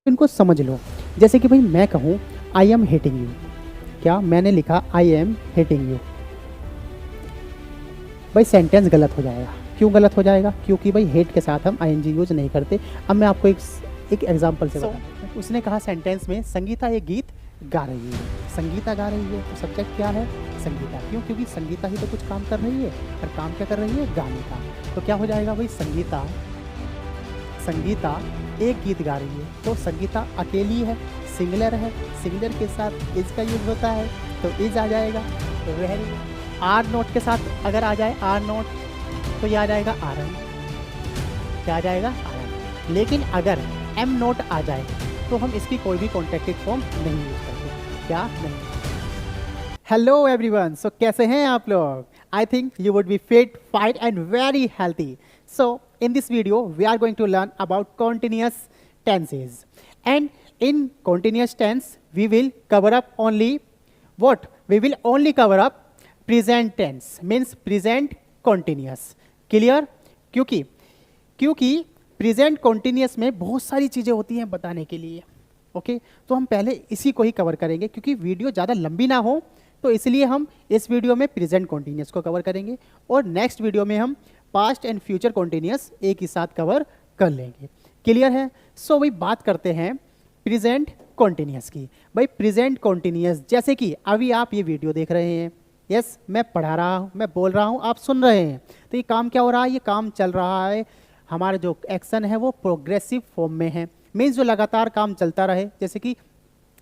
इनको समझ लो। जैसे कि भाई मैं कहूँ आई एम हेटिंग यू, क्या मैंने लिखा आई एम हेटिंग यू, भाई सेंटेंस गलत हो जाएगा। क्यों गलत हो जाएगा? क्योंकि भाई हेट के साथ हम आईएनजी यूज नहीं करते। अब मैं आपको एक एग्जांपल से बताता हूँ। उसने कहा सेंटेंस में संगीता एक गीत गा रही है। संगीता गा रही है तो सब्जेक्ट क्या है? संगीता। क्यों? क्योंकि संगीता ही तो कुछ काम कर रही है, और काम क्या कर रही है? गाने का। तो क्या हो जाएगा भाई? संगीता संगीता एक गीत गा रही है, तो संगीता अकेली है, सिंगलर है, सिंगलर के साथ इज का यूज होता है, तो इज आ जाएगा। तो रह रही आर नोट के साथ अगर आ जाए आर नोट, तो यह आ जाएगा आर एन। क्या आ जाएगा? R N. लेकिन अगर एम नोट आ जाए तो हम इसकी कोई भी कॉन्टेक्टेड फॉर्म नहीं यूज करते। क्या नहीं? हेलो एवरीवन, सो कैसे हैं आप लोग? I think you would be fit, fight and very healthy. So in this video we are going to learn about continuous tenses, and in continuous tense we will cover up only what? We will only cover up present tense, means present continuous. Clear? क्योंकि present continuous में बहुत सारी चीज़ें होती हैं बताने के लिए। ओके, तो हम पहले इसी को ही कवर करेंगे क्योंकि वीडियो ज़्यादा लंबी ना हो, तो इसलिए हम इस वीडियो में प्रेजेंट कॉन्टिन्यूस को कवर करेंगे, और नेक्स्ट वीडियो में हम पास्ट एंड फ्यूचर कॉन्टिन्यूस एक ही साथ कवर कर लेंगे। क्लियर है? सो भाई बात करते हैं प्रेजेंट कॉन्टिन्यूस की। भाई प्रेजेंट कॉन्टिन्यूस, जैसे कि अभी आप ये वीडियो देख रहे हैं, यस मैं पढ़ा रहा हूँ, मैं बोल रहा हूँ, आप सुन रहे हैं, तो ये काम क्या हो रहा है? ये काम चल रहा है। हमारा जो एक्शन है वो प्रोग्रेसिव फॉर्म में है, मीन्स जो लगातार काम चलता रहे। जैसे कि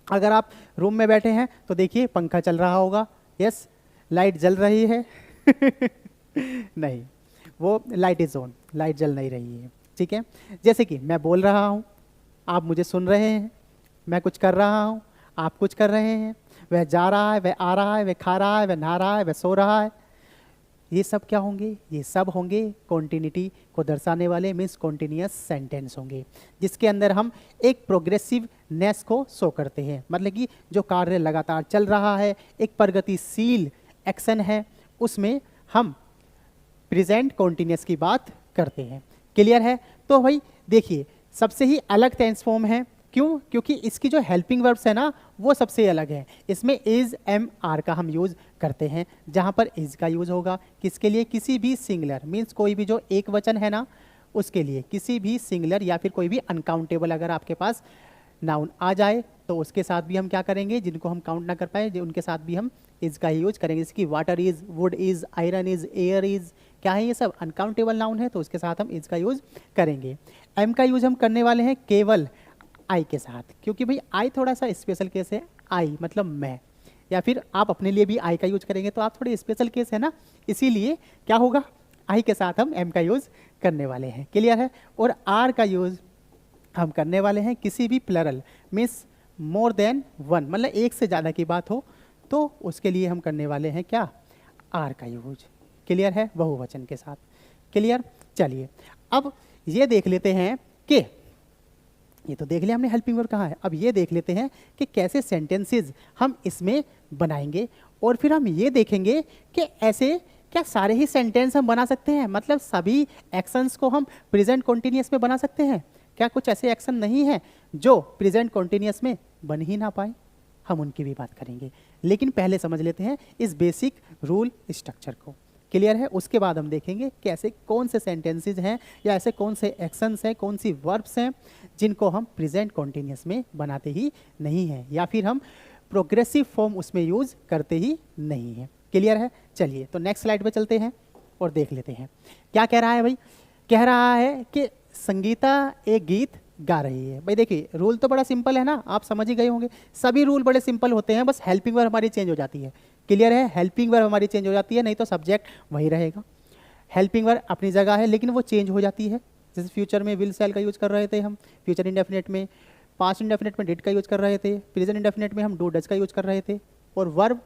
अगर आप रूम में बैठे हैं तो देखिए पंखा चल रहा होगा, यस लाइट जल रही है नहीं, वो लाइट इज ऑन, लाइट जल नहीं रही है। ठीक है, जैसे कि मैं बोल रहा हूँ, आप मुझे सुन रहे हैं, मैं कुछ कर रहा हूँ, आप कुछ कर रहे हैं, वह जा रहा है, वह आ रहा है, वह खा रहा है, वह नहा रहा है, वह सो रहा है। ये सब क्या होंगे? ये सब होंगे कॉन्टिन्यूटी को दर्शाने वाले, मीन्स कॉन्टिन्यूस सेंटेंस होंगे, जिसके अंदर हम एक प्रोग्रेसिवनेस को शो करते हैं। मतलब कि जो कार्य लगातार चल रहा है, एक प्रगतिशील एक्शन है, उसमें हम प्रेजेंट कॉन्टिन्यूस की बात करते हैं। क्लियर है? तो भाई देखिए, सबसे ही अलग टेंस फॉर्म है। क्यों? क्योंकि इसकी जो हेल्पिंग वर्ब्स है ना, वो सबसे अलग है। इसमें इज एम आर का हम यूज करते हैं, जहां पर इज का यूज होगा किसके लिए? किसी भी सिंगुलर, मीन्स कोई भी जो एक वचन है ना, उसके लिए। किसी भी सिंगुलर या फिर कोई भी अनकाउंटेबल अगर आपके पास नाउन आ जाए तो उसके साथ भी हम क्या करेंगे? जिनको हम काउंट ना कर पाए उनके साथ भी हम इज का ही यूज करेंगे। जैसे कि water is, would is, iron is, air is, क्या है? ये सब अनकाउंटेबल नाउन है, तो उसके साथ हम इज का यूज करेंगे। एम का यूज हम करने वाले हैं केवल आई के साथ, क्योंकि भाई आई थोड़ा सा स्पेशल केस है। आई मतलब मैं, या फिर आप अपने लिए भी आई का यूज करेंगे तो आप थोड़े स्पेशल केस है ना, इसीलिए क्या होगा? आई के साथ हम एम का यूज करने वाले हैं। क्लियर है? और आर का यूज हम करने वाले हैं किसी भी plural, means more than one, मतलब एक से ज़्यादा की बात हो तो उसके लिए हम करने वाले हैं क्या? आर का यूज। क्लियर है? बहुवचन के साथ। क्लियर? चलिए अब ये देख लेते हैं कि ये तो देख लिया हमने हेल्पिंग वर्ब कहाँ है। अब ये देख लेते हैं कि कैसे सेंटेंसेस हम इसमें बनाएंगे, और फिर हम ये देखेंगे कि ऐसे क्या सारे ही सेंटेंस हम बना सकते हैं, मतलब सभी एक्शंस को हम प्रेजेंट कॉन्टिन्यूस में बना सकते हैं। क्या कुछ ऐसे एक्शन नहीं है जो प्रेजेंट कॉन्टिन्यूस में बन ही ना पाए? हम उनकी भी बात करेंगे, लेकिन पहले समझ लेते हैं इस बेसिक रूल स्ट्रक्चर को। क्लियर है? उसके बाद हम देखेंगे कि ऐसे कौन से सेंटेंसेस हैं या ऐसे कौन से एक्शंस हैं, कौन सी वर्ब्स हैं जिनको हम प्रेजेंट कॉन्टिन्यूस में बनाते ही नहीं हैं, या फिर हम प्रोग्रेसिव फॉर्म उसमें यूज करते ही नहीं हैं। क्लियर है? चलिए तो नेक्स्ट स्लाइड पे चलते हैं और देख लेते हैं क्या कह रहा है भाई। कह रहा है कि संगीता एक गीत गा रही है। भाई देखिए रूल तो बड़ा सिंपल है ना, आप समझ ही गए होंगे। सभी रूल बड़े सिंपल होते हैं, बस हेल्पिंग वर्ब हमारी चेंज हो जाती है। क्लियर है? हेल्पिंग वर्ब हमारी चेंज हो जाती है, नहीं तो सब्जेक्ट वही रहेगा। हेल्पिंग वर्ब अपनी जगह है लेकिन वो चेंज हो जाती है। जैसे फ्यूचर में विल सेल का यूज कर रहे थे हम, फ्यूचर इंडेफिनेट में, पास्ट इंडेफिनेट में डिड का यूज कर रहे थे, प्रेजेंट इंडेफिनेट में हम डू डज का यूज कर रहे थे। और वर्ब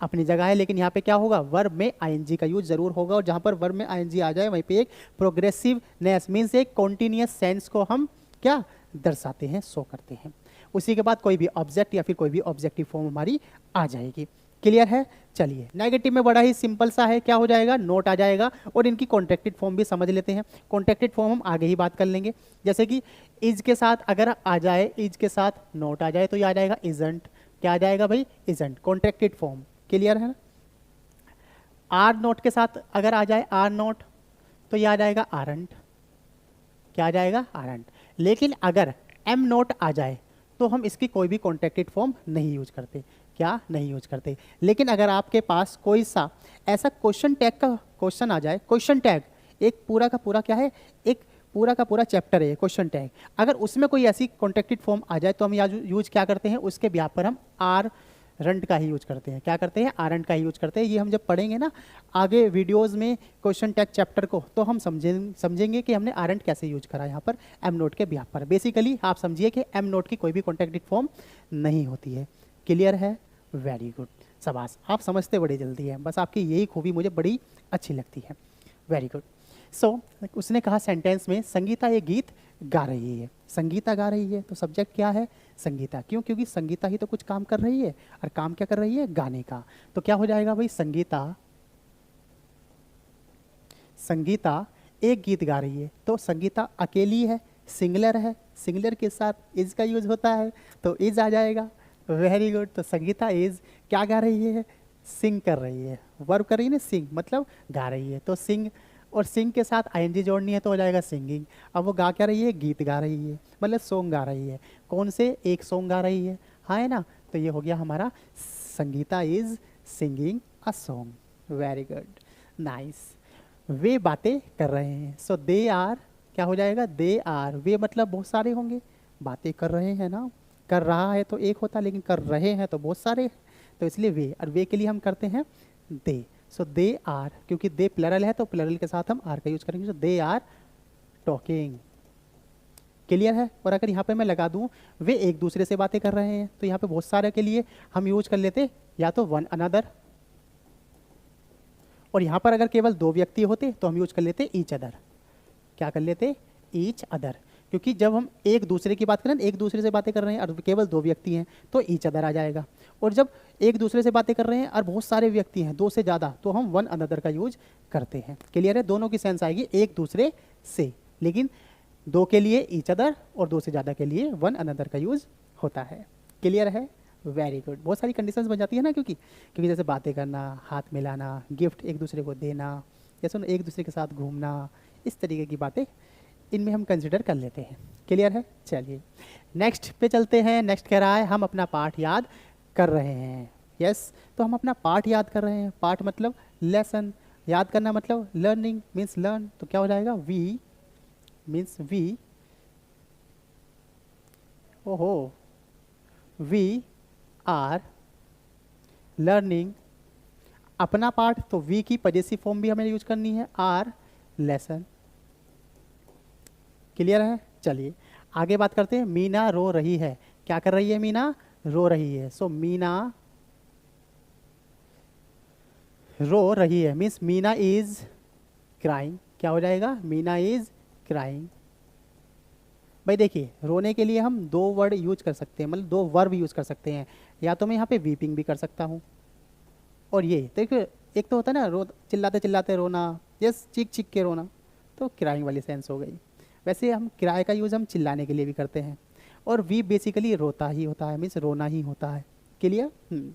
अपनी जगह है, लेकिन यहाँ पे क्या होगा? वर्ब में आईएनजी का यूज जरूर होगा, और जहाँ पर वर्ब में आईएनजी आ जाए वहीं पे एक प्रोग्रेसिवनेस, मीन्स एक कॉन्टिन्यूस सेंस को हम क्या दर्शाते हैं, शो करते हैं। उसी के बाद कोई भी ऑब्जेक्ट या फिर कोई भी ऑब्जेक्टिव फॉर्म हमारी आ जाएगी। क्लियर है। चलिए नेगेटिव में बड़ा ही सिंपल सा है, क्या हो जाएगा, नोट आ जाएगा। और इनकी कॉन्ट्रैक्टेड फॉर्म भी समझ लेते हैं। कॉन्ट्रैक्टेड फॉर्म हम आगे ही बात कर लेंगे। जैसे कि इज के साथ अगर आ जाए, इज के साथ नोट आ जाए तो ये आ जाएगा इजंट। क्या आ जाएगा भाई, इजंट, कॉन्ट्रैक्टेड फॉर्म। क्लियर है ना। आर नोट के साथ अगर आ जाए आर नोट तो ये आ जाएगा आरंट। क्या आ जाएगा, आरंट। लेकिन अगर एम नोट आ जाए तो हम इसकी कोई भी कॉन्ट्रैक्टेड फॉर्म नहीं यूज करते। क्या नहीं यूज करते। लेकिन अगर आपके पास कोई सा ऐसा क्वेश्चन टैग का क्वेश्चन आ जाए, क्वेश्चन टैग एक पूरा का पूरा क्या है, एक पूरा का पूरा चैप्टर है क्वेश्चन टैग, अगर उसमें कोई ऐसी कॉन्ट्रैक्टेड फॉर्म आ जाए तो हम यूज क्या करते हैं, उसके ब्याह पर हम आर रंट का ही यूज करते हैं। क्या करते हैं, आरंट का ही यूज करते हैं। ये हम जब पढ़ेंगे ना आगे वीडियोस में क्वेश्चन टैग चैप्टर को, तो हम समझेंगे कि हमने आरंट कैसे यूज करा यहाँ पर एम नोट के ब्याह पर। बेसिकली आप समझिए कि एम नोट की कोई भी कॉन्ट्रैक्टेड फॉर्म नहीं होती है। क्लियर है, वेरी गुड, शाबाश, आप समझते बड़ी जल्दी है, बस आपकी यही खूबी मुझे बड़ी अच्छी लगती है। Very good. सो उसने कहा सेंटेंस में संगीता ये गीत गा रही है। संगीता गा रही है तो सब्जेक्ट क्या है, संगीता। क्यों, क्योंकि संगीता ही तो कुछ काम कर रही है, और काम क्या कर रही है, गाने का। तो क्या हो जाएगा भाई, संगीता, संगीता एक गीत गा रही है। तो संगीता अकेली है, सिंगुलर है, सिंगुलर के साथ इज का यूज होता है तो इज आ जाएगा। Very good. तो संगीता इज क्या गा रही है, सिंग कर रही है। वर्ब कर रही है ना, सिंग मतलब गा रही है। तो सिंग और सिंग के साथ आईएनजी जोड़नी है तो हो जाएगा सिंगिंग। अब वो गा क्या रही है, गीत गा रही है, मतलब सॉन्ग गा रही है। कौन से, एक सॉन्ग गा रही है, हाँ है ना। तो ये हो गया हमारा Sangeeta is singing a song. Very good, nice. वे बातें कर रहे हैं। सो दे आर क्या हो जाएगा, दे आर। वे मतलब बहुत सारे होंगे, बातें कर रहे हैं ना, कर रहा है तो एक होता, लेकिन कर रहे हैं तो बहुत सारे, तो इसलिए वे, और वे के लिए हम करते हैं दे। सो दे आर, क्योंकि दे प्लरल है तो प्लरल के साथ हम आर का यूज करेंगे। सो दे आर टॉकिंग। क्लियर है। और अगर यहाँ पे मैं लगा दूं वे एक दूसरे से बातें कर रहे हैं, तो यहाँ पे बहुत सारे के लिए हम यूज कर लेते या तो वन अनदर, और यहाँ पर अगर केवल दो व्यक्ति होते तो हम यूज कर लेते ईच अदर। क्या कर लेते, ईच अदर। क्योंकि जब हम एक दूसरे की बात करें, एक दूसरे से बातें कर रहे हैं और केवल दो व्यक्ति हैं तो ईच अदर आ जाएगा। और जब एक दूसरे से बातें कर रहे हैं और बहुत सारे व्यक्ति हैं, दो से ज़्यादा, तो हम वन अनदर का यूज करते हैं। क्लियर है। दोनों की सेंस आएगी एक दूसरे से, लेकिन दो के लिए ईच अदर और दो से ज़्यादा के लिए वन अनदर का यूज होता है। क्लियर है, वेरी गुड। बहुत सारी कंडीशंस बन जाती है ना, क्योंकि जैसे बातें करना, हाथ मिलाना, गिफ्ट एक दूसरे को देना, जैसे एक दूसरे के साथ घूमना, इस तरीके की बातें इनमें हम कंसिडर कर लेते हैं। क्लियर है। चलिए नेक्स्ट पे चलते हैं। नेक्स्ट कह रहा है हम अपना पाठ याद कर रहे हैं। यस, तो हम अपना पाठ याद कर रहे हैं। पाठ मतलब लेसन, याद करना मतलब लर्निंग मीन्स लर्न। तो क्या हो जाएगा, वी मीन्स वी, ओहो, वी आर लर्निंग अपना पाठ। तो वी की पजेसिव फॉर्म भी हमें यूज करनी है, आर लेसन। क्लियर है। चलिए आगे बात करते हैं। मीना रो रही है। क्या कर रही है, मीना रो रही है। सो मीना रो रही है मीन्स मीना इज क्राइंग। क्या हो जाएगा, मीना इज क्राइंग। भाई देखिए, रोने के लिए हम दो वर्ड यूज कर सकते हैं, मतलब दो वर्ब यूज कर सकते हैं। या तो मैं यहाँ पे वीपिंग भी कर सकता हूँ, और ये देखिए एक तो होता है ना रो, चिल्लाते चिल्लाते रोना, यस, चीख चीख के रोना, तो क्राइंग वाली सेंस हो गई। वैसे हम किराए का यूज़ हम चिल्लाने के लिए भी करते हैं, और वी बेसिकली रोता ही होता है, मीन्स रोना ही होता है। क्लियर।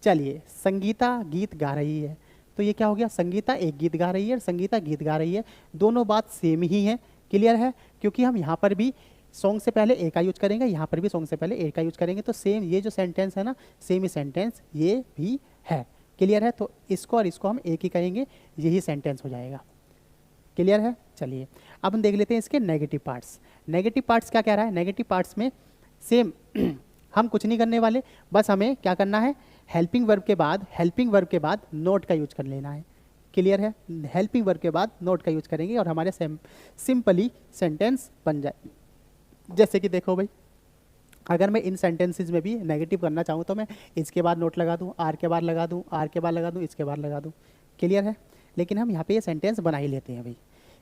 चलिए संगीता गीत गा रही है। तो ये क्या हो गया, संगीता एक गीत गा रही है और संगीता गीत गा रही है, दोनों बात सेम ही है। क्लियर है। क्योंकि हम यहाँ पर भी सॉन्ग से पहले ए का यूज करेंगे, यहाँ पर भी सॉन्ग से पहले ए का यूज करेंगे, तो सेम ये जो सेंटेंस है ना, सेम ही सेंटेंस ये भी है। क्लियर है। तो इसको और इसको हम एक ही कहेंगे, यही सेंटेंस हो जाएगा। क्लियर है। चलिए अब हम देख लेते हैं इसके नेगेटिव पार्ट्स। नेगेटिव पार्ट्स क्या कह रहा है, नेगेटिव पार्ट्स में सेम हम कुछ नहीं करने वाले, बस हमें क्या करना है, हेल्पिंग वर्ब के बाद नोट का यूज कर लेना है। क्लियर है। हेल्पिंग वर्ब के बाद नोट का यूज करेंगे और हमारे सिंपली सेंटेंस बन जाए। जैसे कि देखो भाई, अगर मैं इन सेंटेंसेज में भी नेगेटिव करना चाहूँ तो मैं इसके बाद नोट लगा दूँ, आर के बाद लगा दूँ, आर के बाद लगा दूँ, इसके बाद लगा दूँ। क्लियर है। लेकिन हम यहाँ पे ये सेंटेंस बना ही लेते हैं भाई।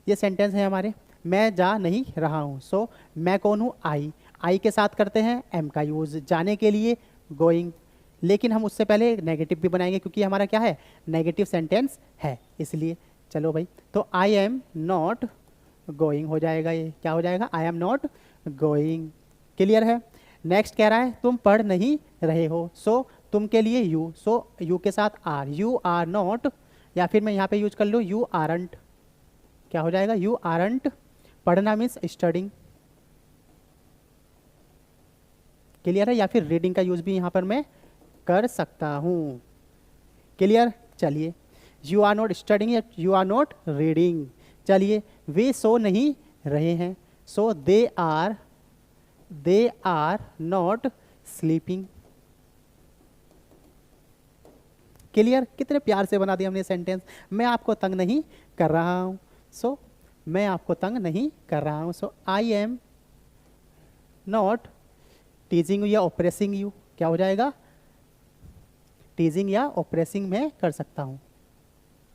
ये सेंटेंस है हमारे, मैं जा नहीं रहा हूँ। सो मैं कौन हूँ, आई के साथ करते हैं एम का यूज़, जाने के लिए गोइंग। लेकिन हम उससे पहले नेगेटिव भी बनाएंगे क्योंकि हमारा क्या है, नेगेटिव सेंटेंस है, इसलिए चलो भाई। तो आई एम नॉट गोइंग हो जाएगा, ये क्या हो जाएगा, आई एम नॉट गोइंग। क्लियर है। नेक्स्ट कह रहा है तुम पढ़ नहीं रहे हो, सो तुम के लिए यू, सो यू के साथ आर, यू आर नॉट, या फिर मैं यहाँ पे यूज कर लूँ यू आरंट, क्या हो जाएगा, यू आरंट। पढ़ना मीन्स स्टडिंग। क्लियर है। या फिर रीडिंग का यूज भी यहाँ पर मैं कर सकता हूँ। क्लियर। चलिए, यू आर नॉट स्टडिंग या यू आर नॉट रीडिंग। चलिए, वे सो नहीं रहे हैं, so they are not sleeping. Clear. कितने प्यार से बना दिया हमने सेंटेंस। मैं आपको तंग नहीं कर रहा हूं, सो मैं आपको तंग नहीं कर रहा हूं, so I am not teasing you या ओप्रेसिंग यू, क्या हो जाएगा, टीजिंग या ओप्रेसिंग में कर सकता हूं।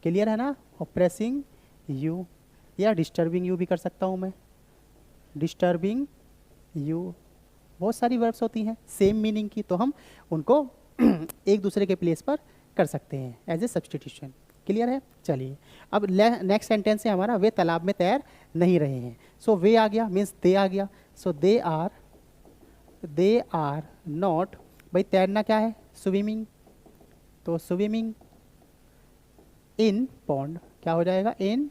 क्लियर है ना। ओप्रेसिंग यू या डिस्टर्बिंग यू भी कर सकता हूं मैं, डिस्टर्बिंग यू। बहुत सारी वर्ब्स होती हैं सेम मीनिंग की, तो हम उनको एक दूसरे के प्लेस पर कर सकते हैं एज ए सब्सटीट्यूशन। क्लियर है। चलिए, अब नेक्स्ट सेंटेंस है हमारा, वे तालाब में तैर नहीं रहे हैं। सो वे आ गया, मीन्स दे आ गया, सो दे आर नॉट। भाई तैरना क्या है, स्विमिंग, तो स्विमिंग इन पॉन्ड, क्या हो जाएगा, इन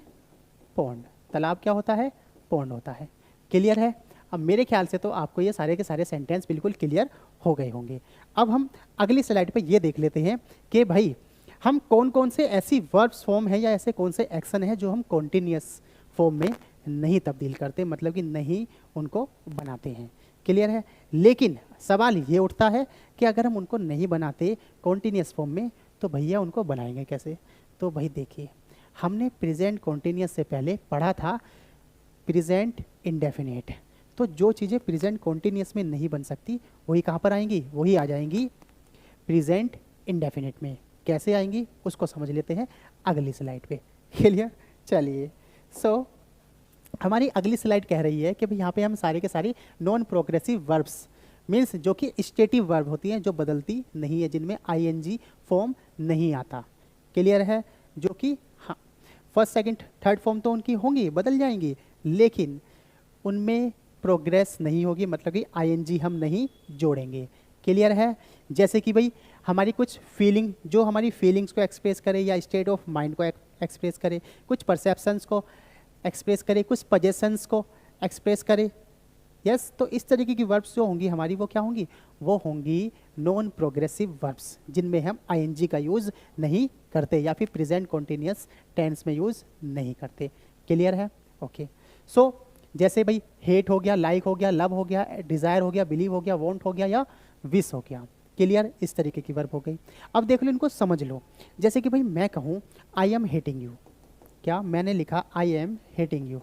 पॉन्ड। तालाब क्या होता है, पॉन्ड होता है। क्लियर है। अब मेरे ख्याल से तो आपको ये सारे के सारे सेंटेंस बिल्कुल क्लियर हो गए होंगे। अब हम अगली स्लाइड पे ये देख लेते हैं कि भाई हम कौन कौन से ऐसी वर्ब्स फॉर्म है या ऐसे कौन से एक्शन है जो हम कॉन्टिन्यूस फॉर्म में नहीं तब्दील करते, मतलब कि नहीं उनको बनाते हैं। क्लियर है। लेकिन सवाल ये उठता है कि अगर हम उनको नहीं बनाते कॉन्टिन्यूस फॉर्म में तो भैया उनको बनाएंगे कैसे। तो भाई देखिए, हमने प्रेजेंट कॉन्टिन्यूस से पहले पढ़ा था प्रेजेंट इंडेफिनिट। तो जो चीज़ें प्रेजेंट कॉन्टिन्यूस में नहीं बन सकती वही कहाँ पर आएंगी, वही आ जाएंगी प्रेजेंट इंडेफिनिट में। कैसे आएंगी उसको समझ लेते हैं अगली स्लाइड पे। क्लियर। चलिए, सो हमारी अगली स्लाइड कह रही है कि भाई यहाँ पे हम सारे के सारे नॉन प्रोग्रेसिव वर्ब्स मीन्स जो कि स्टेटिव वर्ब होती हैं, जो बदलती नहीं है, जिनमें आईएनजी फॉर्म नहीं आता। क्लियर है। जो कि हाँ, फर्स्ट सेकंड थर्ड फॉर्म तो उनकी होंगी, बदल जाएंगी, लेकिन उनमें प्रोग्रेस नहीं होगी, मतलब कि आईएनजी हम नहीं जोड़ेंगे। क्लियर है। जैसे कि भाई हमारी कुछ फीलिंग, जो हमारी फीलिंग्स को एक्सप्रेस करे या स्टेट ऑफ माइंड को एक्सप्रेस करे, कुछ परसेप्शंस को एक्सप्रेस करे, कुछ पोजेशंस को एक्सप्रेस करे। यस, तो इस तरीके की वर्ब्स जो होंगी हमारी, वो क्या होंगी, वो होंगी नॉन प्रोग्रेसिव वर्ब्स, जिनमें हम आईएनजी का यूज़ नहीं करते या फिर प्रेजेंट कॉन्टिन्यूस टेंस में यूज़ नहीं करते। क्लियर है। ओके। सो जैसे भाई हेट हो गया, लाइक हो गया, लव हो गया, डिज़ायर हो गया, बिलीव हो गया, वांट हो गया या विश हो गया। क्लियर। इस तरीके की वर्ब हो गई। अब देख लो, इनको समझ लो। जैसे कि भाई मैं कहूँ आई एम हेटिंग यू, क्या मैंने लिखा आई एम हेटिंग यू,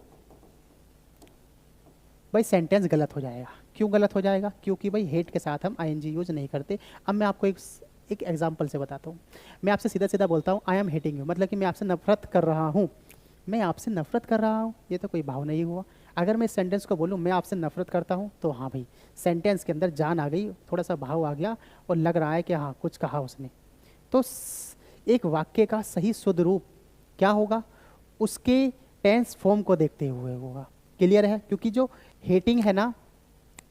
भाई सेंटेंस गलत हो जाएगा। क्यों गलत हो जाएगा, क्योंकि भाई हेट के साथ हम आईएनजी यूज नहीं करते। अब मैं आपको एक एग्जांपल से बताता हूँ। मैं आपसे सीधा सीधा बोलता हूँ आई एम हेटिंग यू, मतलब कि मैं आपसे नफरत कर रहा हूँ। मैं आपसे नफरत कर रहा हूँ, ये तो कोई भाव नहीं हुआ। अगर मैं इस सेंटेंस को बोलूँ मैं आपसे नफरत करता हूँ, तो हाँ भाई सेंटेंस के अंदर जान आ गई, थोड़ा सा भाव आ गया और लग रहा है कि हाँ कुछ कहा उसने। तो एक वाक्य का सही शुद्ध रूप क्या होगा, उसके टेंस फॉर्म को देखते हुए होगा। क्लियर है। क्योंकि जो हेटिंग है ना,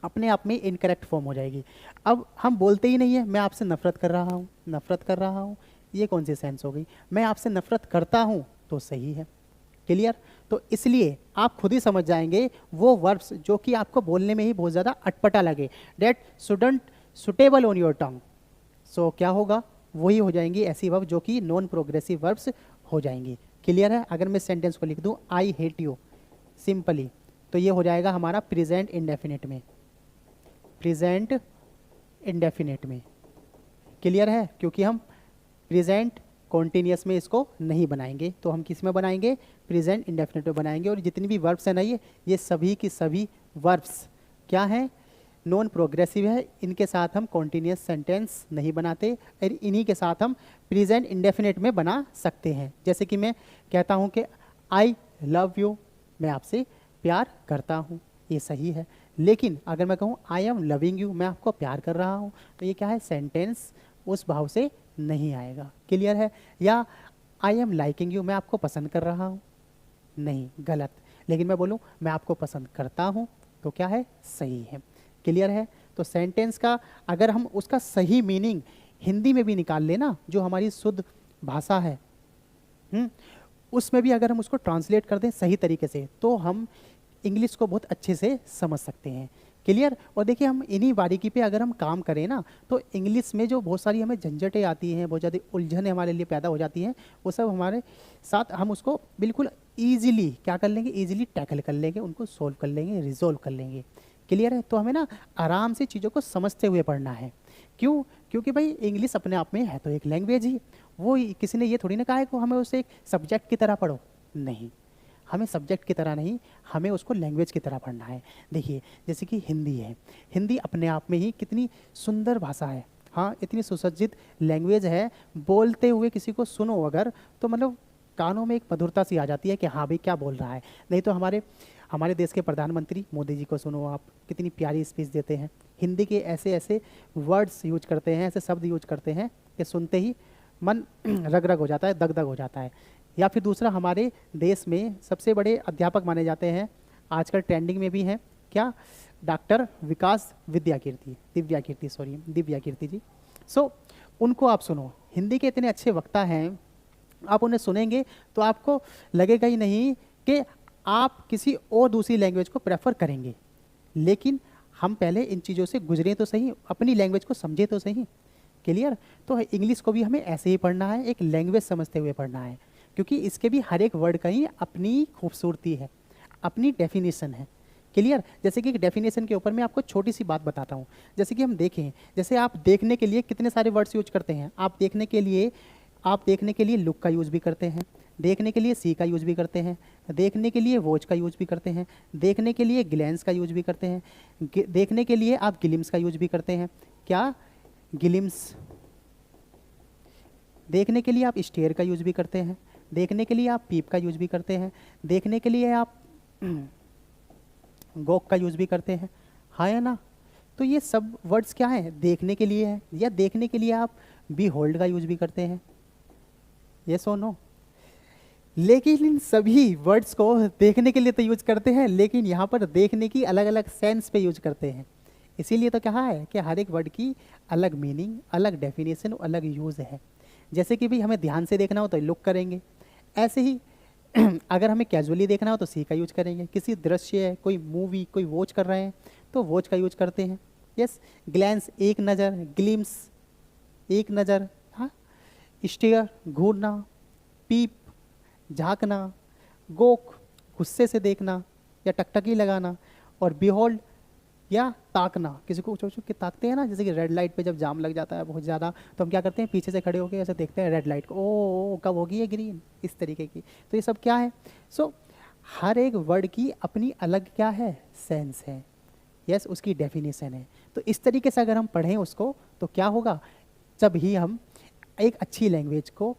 अपने आप में इनकरेक्ट फॉर्म हो जाएगी। अब हम बोलते ही नहीं है मैं आपसे नफरत कर रहा हूँ, नफरत कर रहा हूँ, ये कौन सी सेंस हो गई। मैं आपसे नफरत करता हूँ तो सही है। क्लियर। तो इसलिए आप खुद ही समझ जाएंगे वो वर्ब्स जो कि आपको बोलने में ही बहुत ज़्यादा अटपटा लगे, that shouldn't suitable on your tongue, so क्या होगा, वही हो जाएंगी ऐसी वर्ब जो कि नॉन प्रोग्रेसिव वर्ब्स हो जाएंगी। क्लियर है। अगर मैं सेंटेंस को लिख दूं आई हेट यू सिंपली, तो ये हो जाएगा हमारा प्रेजेंट इंडेफिनिट में, प्रेजेंट इंडेफिनिट में। क्लियर है। क्योंकि हम प्रेजेंट कॉन्टिन्यूस में इसको नहीं बनाएंगे, तो हम किस में बनाएंगे, प्रेजेंट इंडेफिनिट में बनाएंगे। और जितनी भी वर्ब्स हैं ना, ये सभी की सभी वर्ब्स क्या हैं, नॉन प्रोग्रेसिव है। इनके साथ हम कॉन्टिन्यूस सेंटेंस नहीं बनाते और इन्हीं के साथ हम प्रेजेंट इंडेफिनिट में बना सकते हैं। जैसे कि मैं कहता हूँ कि आई लव यू, मैं आपसे प्यार करता हूँ, ये सही है। लेकिन अगर मैं कहूँ आई एम लविंग यू, मैं आपको प्यार कर रहा हूँ, तो ये क्या है, सेंटेंस उस भाव से नहीं आएगा। क्लियर है? या आई एम लाइकिंग यू, मैं आपको पसंद कर रहा हूँ, नहीं, गलत। लेकिन मैं बोलूँ मैं आपको पसंद करता हूँ, तो क्या है? सही है। क्लियर है? तो सेंटेंस का अगर हम उसका सही मीनिंग हिंदी में भी निकाल लेना, जो हमारी शुद्ध भाषा है, उसमें भी अगर हम उसको ट्रांसलेट कर दें सही तरीके से, तो हम इंग्लिश को बहुत अच्छे से समझ सकते हैं। क्लियर? और देखिए, हम इन्हीं बारीकी पे अगर हम काम करें ना, तो इंग्लिश में जो बहुत सारी हमें झंझटें आती हैं, बहुत ज़्यादा उलझनें हमारे लिए पैदा हो जाती हैं, वो सब हमारे साथ हम उसको बिल्कुल ईजिली क्या कर लेंगे? ईजिली टैकल कर लेंगे, उनको सोल्व कर लेंगे, रिजोल्व कर लेंगे। क्लियर है? तो हमें ना आराम से चीज़ों को समझते हुए पढ़ना है। क्यों? क्योंकि भाई इंग्लिश अपने आप में है तो एक लैंग्वेज ही, वो किसी ने ये थोड़ी ना कहा है कि हमें उसे एक सब्जेक्ट की तरह पढ़ो, नहीं, हमें सब्जेक्ट की तरह नहीं, हमें उसको लैंग्वेज की तरह पढ़ना है। देखिए, जैसे कि हिंदी है, हिंदी अपने आप में ही कितनी सुंदर भाषा है, हाँ, इतनी सुसज्जित लैंग्वेज है, बोलते हुए किसी को सुनो अगर, तो मतलब कानों में एक मधुरता सी आ जाती है कि हाँ भाई क्या बोल रहा है। नहीं तो हमारे हमारे देश के प्रधानमंत्री मोदी जी को सुनो आप, कितनी प्यारी स्पीच देते हैं, हिंदी के ऐसे ऐसे वर्ड्स यूज करते हैं, ऐसे शब्द यूज करते हैं कि सुनते ही मन रग रग हो जाता है, दग दग हो जाता है। या फिर दूसरा, हमारे देश में सबसे बड़े अध्यापक माने जाते हैं, आजकल ट्रेंडिंग में भी हैं, क्या? डॉक्टर विकास दिव्या कीर्ति जी। सो उनको आप सुनो, हिंदी के इतने अच्छे वक्ता हैं, आप उन्हें सुनेंगे तो आपको लगेगा ही नहीं कि आप किसी और दूसरी लैंग्वेज को प्रेफर करेंगे। लेकिन हम पहले इन चीज़ों से गुजरे तो सही, अपनी लैंग्वेज को समझे तो सही। क्लियर? तो इंग्लिश को भी हमें ऐसे ही पढ़ना है, एक लैंग्वेज समझते हुए पढ़ना है, क्योंकि इसके भी हर एक वर्ड का ही अपनी खूबसूरती है, अपनी डेफिनेशन है। क्लियर? जैसे कि डेफिनेशन के ऊपर मैं आपको छोटी सी बात बताता हूँ। जैसे कि हम देखें, जैसे आप देखने के लिए कितने सारे वर्ड्स यूज करते हैं। आप देखने के लिए लुक का यूज़ भी करते हैं, देखने के लिए सी का यूज़ भी करते हैं, देखने के लिए वॉच का यूज़ भी करते हैं, देखने के लिए ग्लैंस का यूज़ भी करते हैं, देखने के लिए आप ग्लिम्स का यूज़ भी करते हैं। क्या? ग्लिम्स। देखने के लिए आप स्टेयर का यूज़ भी करते हैं, देखने के लिए आप पीप का यूज़ भी करते हैं, देखने के लिए आप गॉक का यूज़ भी करते हैं, हाँ या ना? तो ये सब वर्ड्स क्या हैं? देखने के लिए है। या देखने के लिए आप बी होल्ड का यूज़ भी करते हैं, यस और नो? लेकिन इन सभी वर्ड्स को देखने के लिए तो यूज करते हैं, लेकिन यहाँ पर देखने की अलग अलग सेंस पे यूज करते हैं। इसीलिए तो कहा है कि हर एक वर्ड की अलग मीनिंग, अलग डेफिनेशन, अलग यूज है। जैसे कि भाई हमें ध्यान से देखना हो तो लुक करेंगे, ऐसे ही अगर हमें कैजुअली देखना हो तो सी का यूज करेंगे। किसी दृश्य है, कोई मूवी, कोई वॉच कर रहे हैं तो वॉच का यूज करते हैं, यस। ग्लैंस एक नज़र, ग्लिम्स एक नज़र, हाँ। स्टेयर घूरना, पीप झांकना, गोक गुस्से से देखना या टकटकी लगाना, और बिहोल्ड या ताकना। किसी को चुप चुप के ताकते हैं ना, जैसे कि रेड लाइट पे जब जाम लग जाता है बहुत ज़्यादा, तो हम क्या करते हैं? पीछे से खड़े होकर ऐसे देखते हैं रेड लाइट को, ओ कब होगी ये ग्रीन, इस तरीके की। तो ये सब क्या है? सो हर एक वर्ड की अपनी अलग क्या है? सेंस है, यस, उसकी डेफिनेशन है। तो इस तरीके से अगर हम पढ़ें उसको तो क्या होगा? जब ही हम एक अच्छी लैंग्वेज को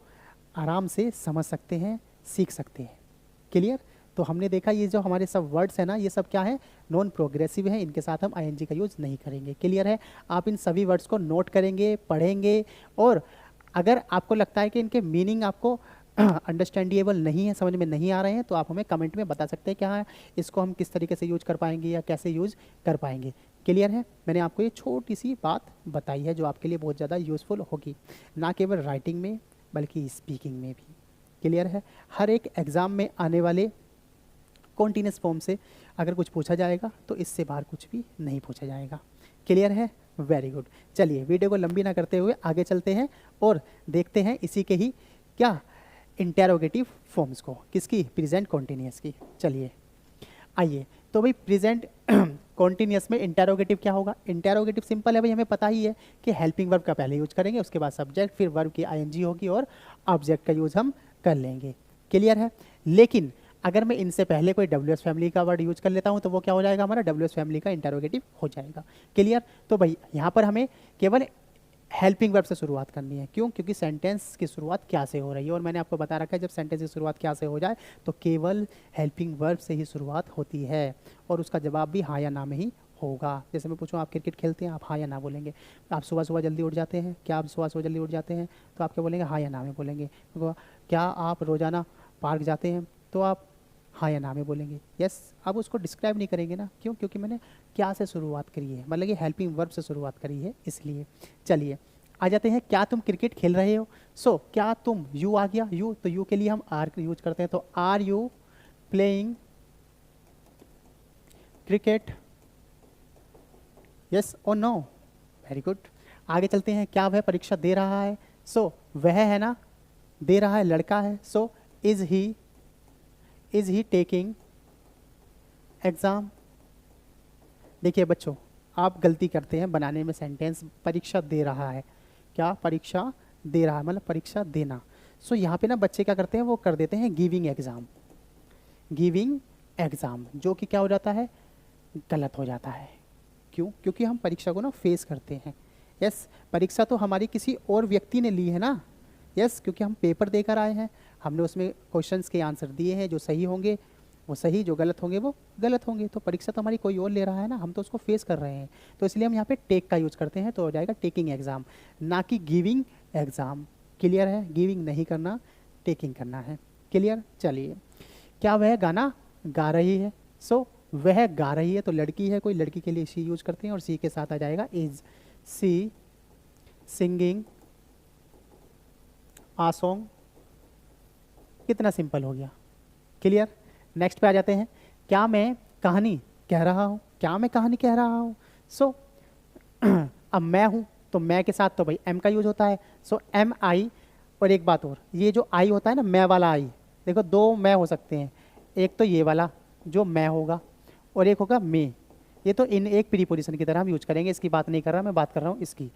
आराम से समझ सकते हैं, सीख सकते हैं। क्लियर? तो हमने देखा ये जो हमारे सब वर्ड्स हैं ना, ये सब क्या है? नॉन प्रोग्रेसिव है, इनके साथ हम आईएनजी का यूज़ नहीं करेंगे। क्लियर है? आप इन सभी वर्ड्स को नोट करेंगे, पढ़ेंगे, और अगर आपको लगता है कि इनके मीनिंग आपको अंडरस्टैंडेबल नहीं है, समझ में नहीं आ रहे हैं, तो आप हमें कमेंट में बता सकते हैं कि हाँ, इसको हम किस तरीके से यूज कर पाएंगे या कैसे यूज कर पाएंगे। क्लियर है? मैंने आपको ये छोटी सी बात बताई है जो आपके लिए बहुत ज़्यादा यूज़फुल होगी, ना केवल राइटिंग में बल्कि स्पीकिंग में भी। क्लियर है? हर एक एग्ज़ाम में आने वाले कॉन्टिन्यूस फॉर्म से अगर कुछ पूछा जाएगा तो इससे बाहर कुछ भी नहीं पूछा जाएगा। क्लियर है? Very good. चलिए वीडियो को लंबी ना करते हुए आगे चलते हैं और देखते हैं इसी के ही क्या इंटेरोगेटिव फॉर्म्स को, किसकी? प्रेजेंट कॉन्टिन्यूस की। चलिए आइए, तो भाई प्रेजेंट कॉन्टिन्यूस में इंटेरोगेटिव क्या होगा? इंटेरोगेटिव सिंपल है भाई, हमें पता ही है कि हेल्पिंग वर्ब का पहले यूज करेंगे, उसके बाद सब्जेक्ट, फिर वर्ब की आईएनजी होगी और ऑब्जेक्ट का यूज हम कर लेंगे। क्लियर है? लेकिन अगर मैं इनसे पहले कोई डब्ल्यूएस फैमिली का वर्ड यूज कर लेता हूं तो वो क्या हो जाएगा? हमारा डब्ल्यूएस फैमिली का इंटेरोगेटिव हो जाएगा। क्लियर? तो भाई यहाँ पर हमें केवल हेल्पिंग वर्ब से शुरुआत करनी है। क्यों? क्योंकि सेंटेंस की शुरुआत क्या से हो रही है, और मैंने आपको बता रखा है जब सेंटेंस की शुरुआत क्या से हो जाए तो केवल हेल्पिंग वर्ब से ही शुरुआत होती है, और उसका जवाब भी हाँ या ना में ही होगा। जैसे मैं पूछूं आप क्रिकेट खेलते हैं, आप हाँ या ना बोलेंगे। आप सुबह सुबह जल्दी उठ जाते हैं, क्या आप सुबह सुबह जल्दी उठ जाते हैं, तो आप क्या बोलेंगे, हाँ या ना में बोलेंगे। क्या आप रोज़ाना पार्क जाते हैं, तो आप हाँ या ना में बोलेंगे। यस, आप उसको डिस्क्राइब नहीं करेंगे ना, क्यों? क्योंकि मैंने क्या से शुरुआत करी है, मतलब कि हेल्पिंग वर्ब से शुरुआत करी है, इसलिए। चलिए आ जाते हैं, क्या तुम क्रिकेट खेल रहे हो। सो क्या तुम, यू आ गया, यू, तो यू के लिए हम आर यूज करते हैं, तो are you playing cricket, yes और नो, वेरी गुड। आगे चलते हैं, क्या वह परीक्षा दे रहा है। सो वह है ना, दे रहा है लड़का है, so is he taking exam. देखिए बच्चों, आप गलती करते हैं बनाने में सेंटेंस, परीक्षा दे रहा है, क्या परीक्षा दे रहा है मतलब परीक्षा देना। सो यहाँ पे ना बच्चे क्या करते हैं, वो कर देते हैं गिविंग एग्जाम, गिविंग एग्जाम, जो कि क्या हो जाता है, गलत हो जाता है। क्यों? क्योंकि हम परीक्षा को ना फेस करते हैं। यस, परीक्षा तो हमारी किसी और व्यक्ति ने ली है ना। यस, क्योंकि हम पेपर देकर आए हैं, हमने उसमें क्वेश्चंस के आंसर दिए हैं, जो सही होंगे वो सही, जो गलत होंगे वो गलत होंगे। तो परीक्षा तो हमारी कोई और ले रहा है ना, हम तो उसको फेस कर रहे हैं। तो इसलिए हम यहाँ पे टेक का यूज करते हैं, तो हो जाएगा टेकिंग एग्जाम, ना कि गिविंग एग्जाम। क्लियर है? गिविंग नहीं करना, टेकिंग करना है। क्लियर? चलिए, क्या वह गाना गा रही है। सो वह गा रही है, तो लड़की है कोई, लड़की के लिए शी यूज करते हैं, और सी के साथ आ जाएगा is. She singing a song. कितना सिंपल हो गया। क्लियर? नेक्स्ट पे आ जाते हैं, क्या मैं कहानी कह रहा हूँ, क्या मैं कहानी कह रहा हूँ। सो अब मैं हूँ, तो मैं के साथ तो भाई एम का यूज होता है, सो एम आई। और एक बात और, ये जो आई होता है ना, मैं वाला आई, देखो दो मैं हो सकते हैं, एक तो ये वाला जो मैं होगा, और एक होगा मे। ये तो इन एक प्रीपोजिशन की तरह हम यूज करेंगे, इसकी बात नहीं कर रहा मैं, बात कर रहा हूँ इसकी।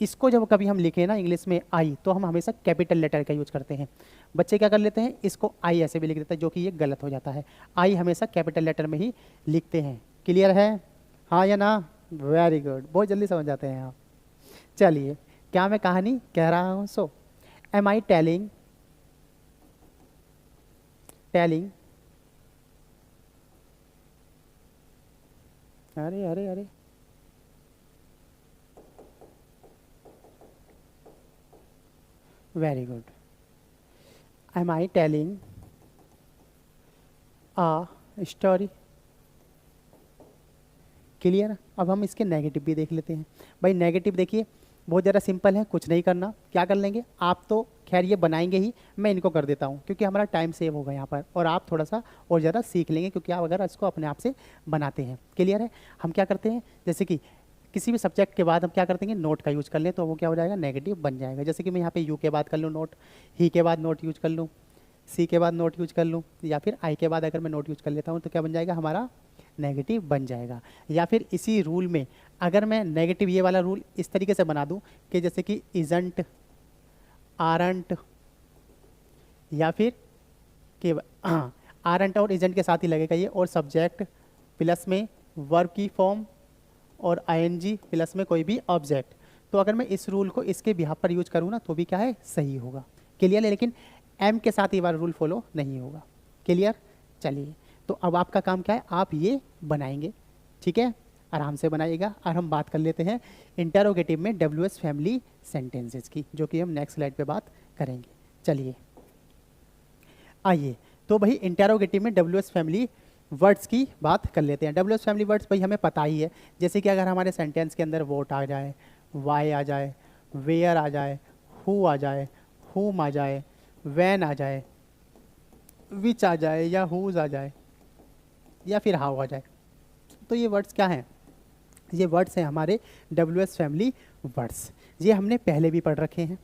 इसको जब कभी हम लिखें ना इंग्लिश में आई, तो हम हमेशा कैपिटल लेटर का यूज करते हैं। बच्चे क्या कर लेते हैं, इसको आई ऐसे भी लिख देते हैं, जो कि ये गलत हो जाता है। आई हमेशा कैपिटल लेटर में ही लिखते हैं। क्लियर है? हाँ या ना? वेरी गुड, बहुत जल्दी समझ जाते हैं आप। चलिए, क्या मैं कहानी कह रहा हूँ। So am I telling, telling, अरे अरे अरे, very good, am I telling a story. Clear? अब हम इसके नेगेटिव भी देख लेते हैं। भाई नेगेटिव देखिए, बहुत ज़्यादा सिंपल है, कुछ नहीं करना। क्या कर लेंगे आप, तो खैर ये बनाएंगे ही, मैं इनको कर देता हूँ क्योंकि हमारा टाइम सेव होगा यहाँ पर, और आप थोड़ा सा और ज़्यादा सीख लेंगे क्योंकि आप अगर इसको अपने आप से बनाते हैं। क्लियर है? हम क्या करते हैं, जैसे कि किसी भी सब्जेक्ट के बाद हम क्या करते हैं, नोट का यूज कर लें, तो वो क्या हो जाएगा, नेगेटिव बन जाएगा। जैसे कि मैं यहाँ पे यू के बाद कर लूँ नोट, ही के बाद नोट यूज कर लूँ, सी के बाद नोट यूज कर लूँ, या फिर आई के बाद अगर मैं नोट यूज कर लेता हूँ, तो क्या बन जाएगा, हमारा नेगेटिव बन जाएगा। या फिर इसी रूल में अगर मैं नेगेटिव ये वाला रूल इस तरीके से बना दूं कि जैसे कि इजंट, आरंट, या फिर कि आरंट और इजंट के साथ ही लगेगा ये, और सब्जेक्ट प्लस में वर्ब की फॉर्म, और आईएनजी प्लस में कोई भी ऑब्जेक्ट। तो अगर मैं इस रूल को इसके बिहाफ पर यूज करूँ ना, तो भी क्या है, सही होगा। क्लियर है? लेकिन एम के साथ ये वाला रूल फॉलो नहीं होगा। क्लियर? चलिए, तो अब आपका काम क्या है, आप ये बनाएंगे, ठीक है, आराम से बनाइएगा। और हम बात कर लेते हैं इंटरोगेटिव में डब्ल्यूएस फैमिली सेंटेंसेस की, जो कि हम नेक्स्ट स्लाइड पे बात करेंगे। चलिए आइए, तो भाई इंटरोगेटिव में डब्ल्यूएस फैमिली वर्ड्स की बात कर लेते हैं। डब्ल्यूएस फैमिली वर्ड्स भाई हमें पता ही है, जैसे कि अगर हमारे सेंटेंस के अंदर वोट आ जाए, वाई आ जाए, वेयर आ जाए, हु आ जाए, हुम आ जाए, वैन आ जाए, विच आ जाए, या हुज आ जाए, या फिर हाउ आ जाए, तो ये वर्ड्स क्या हैं, ये वर्ड्स हैं हमारे डब्ल्यूएस फैमिली वर्ड्स। ये हमने पहले भी पढ़ रखे हैं,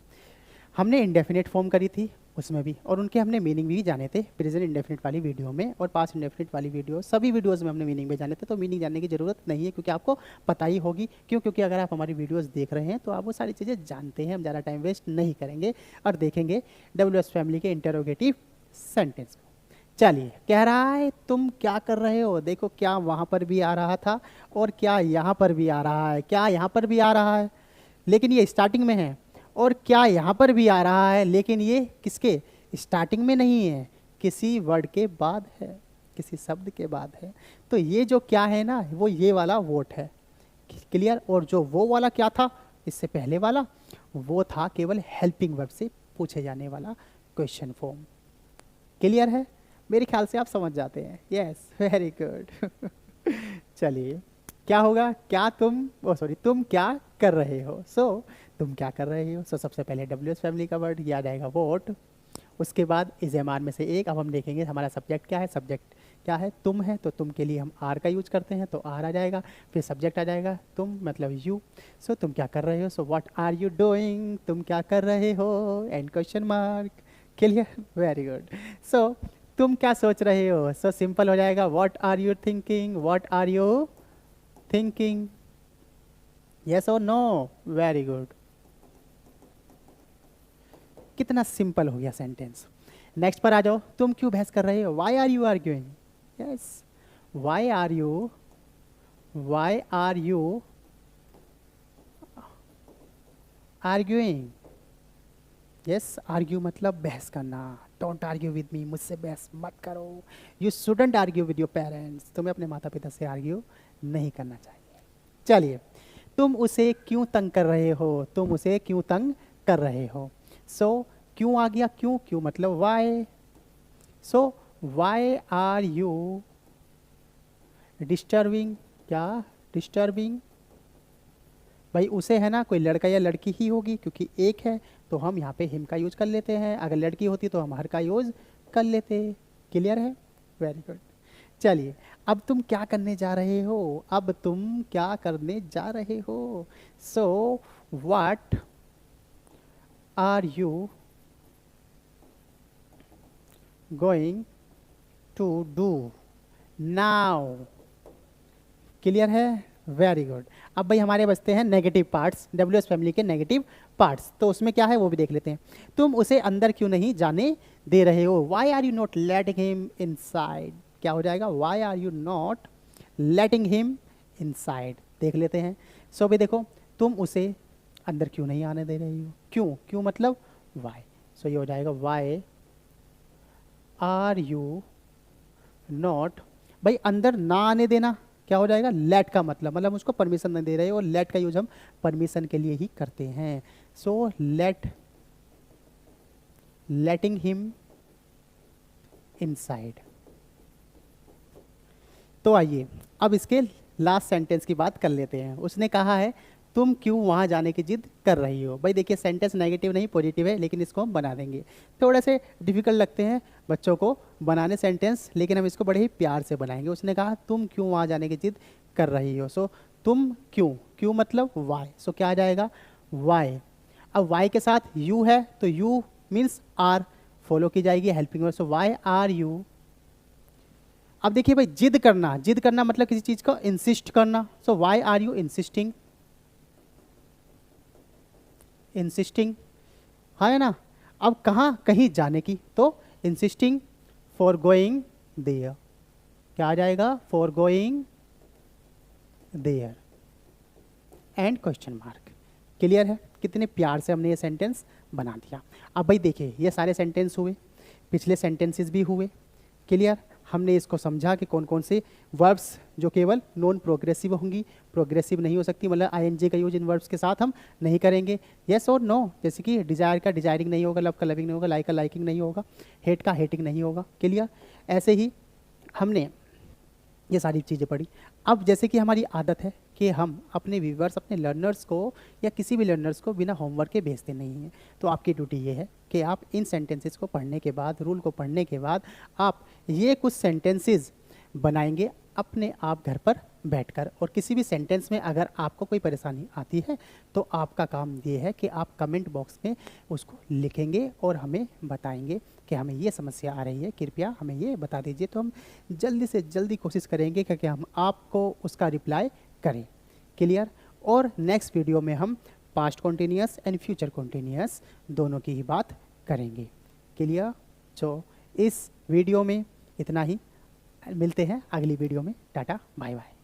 हमने इंडेफिनिट फॉर्म करी थी उसमें भी, और उनके हमने मीनिंग भी जाने थे प्रेजेंट इंडेफिनिट वाली वीडियो में, और पास्ट इंडेफिनिट वाली वीडियो, सभी वीडियोस में हमने मीनिंग भी जाने थे। तो मीनिंग जानने की ज़रूरत नहीं है क्योंकि आपको पता ही होगी। क्यों? क्योंकि अगर आप हमारी वीडियोस देख रहे हैं तो आप वो सारी चीज़ें जानते हैं। हम ज़्यादा टाइम वेस्ट नहीं करेंगे और देखेंगे डब्ल्यूएस फैमिली के इंटरोगेटिव सेंटेंस को। चलिए, कह रहा है तुम क्या कर रहे हो। देखो, क्या वहाँ पर भी आ रहा था और क्या यहाँ पर भी आ रहा है। क्या यहाँ पर भी आ रहा है लेकिन ये स्टार्टिंग में है, और क्या यहाँ पर भी आ रहा है लेकिन ये किसके स्टार्टिंग में नहीं है, किसी वर्ड के बाद है। किसी शब्द के बाद है, तो ये जो क्या है ना, वो ये वाला वोट है। क्लियर। और जो वो वाला क्या था इससे पहले वाला, वो था केवल हेल्पिंग वर्ब से पूछे जाने वाला क्वेश्चन फॉर्म। क्लियर है? मेरे ख्याल से आप समझ जाते हैं। Yes, very good. चलिए, क्या होगा? क्या तुम तुम क्या कर रहे हो। तुम क्या कर रहे हो। सबसे पहले WH फैमिली का वर्ड याद आएगा वोट। उसके बाद इज एम आर में से एक। अब हम देखेंगे हमारा सब्जेक्ट क्या है। सब्जेक्ट क्या है? तुम है, तो तुम के लिए हम आर का यूज करते हैं, तो आर आ जाएगा। फिर सब्जेक्ट आ जाएगा तुम, मतलब यू। तुम क्या कर रहे हो। व्हाट आर यू डूइंग, तुम क्या कर रहे हो, and question mark. Clear, very good. तुम क्या सोच रहे हो। सिंपल हो जाएगा, what are you thinking, what are you thinking. Yes और नो, वेरी गुड। कितना सिंपल हो गया सेंटेंस। नेक्स्ट पर आ जाओ। तुम क्यों बहस कर रहे हो। Why are you arguing. Yes, why are you arguing. Yes, argue मतलब बहस करना। डोंट आर्ग्यू विद मी, मुझसे बहस मत करो। You shouldn't argue with your parents, तुम्हें अपने माता पिता से आर्ग्यू नहीं करना चाहिए। चलिए, तुम उसे क्यों तंग कर रहे हो। तुम उसे क्यों तंग कर रहे हो। क्यों आ गया, क्यों मतलब why. Why are you disturbing. क्या डिस्टर्बिंग। भाई उसे है ना, कोई लड़का या लड़की ही होगी, क्योंकि एक है तो हम यहाँ पे हिम का यूज कर लेते हैं। अगर लड़की होती तो हम हर का यूज कर लेते। क्लियर है, वेरी गुड। चलिए, अब तुम क्या करने जा रहे हो। अब तुम क्या करने जा रहे हो। What are you going to do now. Clear है, वेरी गुड। अब भाई हमारे बचते हैं नेगेटिव पार्ट्स, WH फैमिली के नेगेटिव पार्ट्स। तो उसमें क्या है वो भी देख लेते हैं। तुम उसे अंदर क्यों नहीं जाने दे रहे हो। Why are you not letting him inside. क्या हो जाएगा, why are you not letting him inside. देख लेते हैं। भाई देखो, तुम उसे अंदर क्यों नहीं आने दे रही हो। क्यों मतलब वाई। ये हो जाएगा वाई आर यू नॉट। भाई अंदर ना आने देना क्या हो जाएगा, लेट का मतलब उसको परमिशन नहीं दे रहे, और लेट का यूज हम परमिशन के लिए ही करते हैं। लेटिंग हिम इनसाइड। तो आइए अब इसके लास्ट सेंटेंस की बात कर लेते हैं। उसने कहा है तुम क्यों वहां जाने की जिद कर रही हो। भाई देखिए, सेंटेंस नेगेटिव नहीं पॉजिटिव है, लेकिन इसको हम बना देंगे। थोड़े से डिफिकल्ट लगते हैं बच्चों को बनाने सेंटेंस, लेकिन हम इसको बड़े ही प्यार से बनाएंगे। उसने कहा तुम क्यों वहां जाने की जिद कर रही हो। तुम क्यों मतलब वाई। क्या आ जाएगा, वाई। अब वाई के साथ यू है, तो यू मीन्स आर फॉलो की जाएगी helping verb. Why are you. अब देखिए भाई, जिद करना मतलब किसी चीज को इंसिस्ट करना। Why are you insisting. हाँ है ना। अब कहीं जाने की, तो इंसिस्टिंग फॉर गोइंग देयर। क्या आ जाएगा, for going there and question mark. Clear है, कितने प्यार से हमने ये सेंटेंस बना दिया। अब भाई देखिए, ये सारे सेंटेंस हुए, पिछले सेंटेंसेस भी हुए। क्लियर, हमने इसको समझा कि कौन कौन से वर्ब्स जो केवल नॉन प्रोग्रेसिव होंगी, प्रोग्रेसिव नहीं हो सकती, मतलब ING का यूज इन वर्ब्स के साथ हम नहीं करेंगे। यस और नो, जैसे कि डिजायर का डिजायरिंग नहीं होगा, लव का लविंग नहीं होगा, लाइक का लाइकिंग नहीं होगा, हेट का हेटिंग नहीं होगा। क्लियर, ऐसे ही हमने ये सारी चीज़ें पढ़ी। अब जैसे कि हमारी आदत है कि हम अपने व्यूवर्स, अपने लर्नर्स को या किसी भी लर्नर्स को बिना होमवर्क के भेजते नहीं हैं। तो आपकी ड्यूटी ये है कि आप इन सेंटेंसेस को पढ़ने के बाद, रूल को पढ़ने के बाद, आप ये कुछ सेंटेंसेस बनाएंगे अपने आप घर पर बैठकर। और किसी भी सेंटेंस में अगर आपको कोई परेशानी आती है, तो आपका काम ये है कि आप कमेंट बॉक्स में उसको लिखेंगे और हमें बताएंगे कि हमें ये समस्या आ रही है, कृपया हमें ये बता दीजिए। तो हम जल्दी से जल्दी कोशिश करेंगे कि हम आपको उसका रिप्लाई करें। क्लियर। और नेक्स्ट वीडियो में हम past continuous and future continuous दोनों की ही बात करेंगे। क्लियर। तो इस वीडियो में इतना ही, मिलते हैं अगली वीडियो में। Tata bye bye.